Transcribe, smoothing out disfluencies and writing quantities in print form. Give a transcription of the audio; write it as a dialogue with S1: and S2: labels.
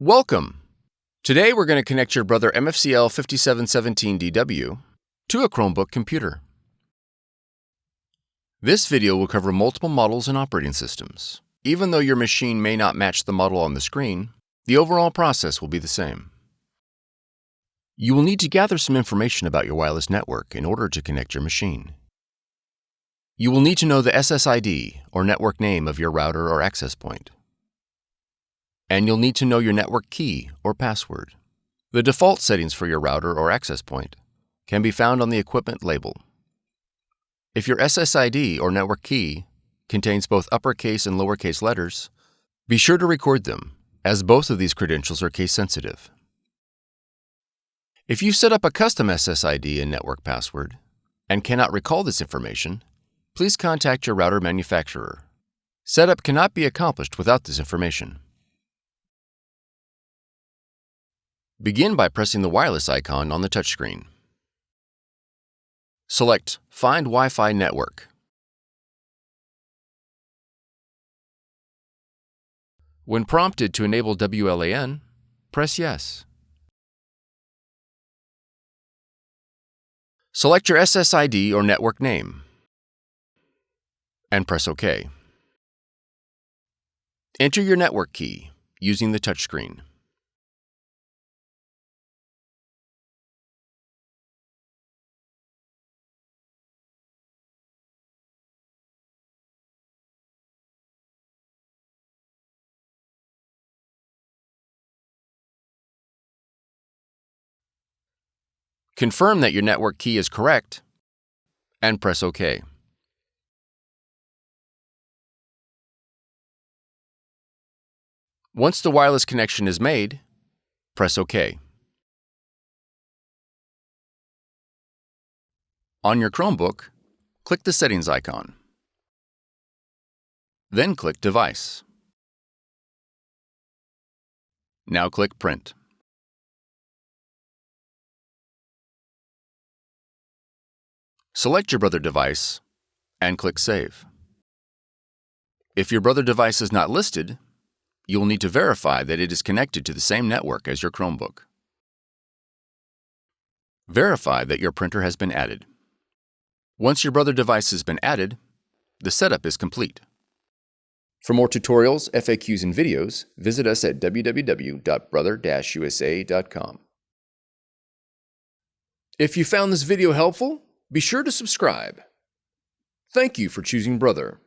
S1: Welcome! Today we're going to connect your Brother MFC-L5717DW to a Chromebook computer. This video will cover multiple models and operating systems. Even though your machine may not match the model on the screen, the overall process will be the same. You will need to gather some information about your wireless network in order to connect your machine. You will need to know the SSID or network name of your router or access point. And you'll need to know your network key or password. The default settings for your router or access point can be found on the equipment label. If your SSID or network key contains both uppercase and lowercase letters, be sure to record them, as both of these credentials are case sensitive. If you've set up a custom SSID and network password and cannot recall this information, please contact your router manufacturer. Setup cannot be accomplished without this information. Begin by pressing the wireless icon on the touchscreen. Select Find Wi-Fi Network. When prompted to enable WLAN, press Yes. Select your SSID or network name and press OK. Enter your network key using the touchscreen. Confirm that your network key is correct and press OK. Once the wireless connection is made, press OK. On your Chromebook, click the Settings icon. Then click Device. Now click Print. Select your Brother device and click Save. If your Brother device is not listed, you'll need to verify that it is connected to the same network as your Chromebook. Verify that your printer has been added. Once your Brother device has been added, the setup is complete. For more tutorials, FAQs, and videos, visit us at www.brother-usa.com. If you found this video helpful, be sure to subscribe. Thank you for choosing Brother.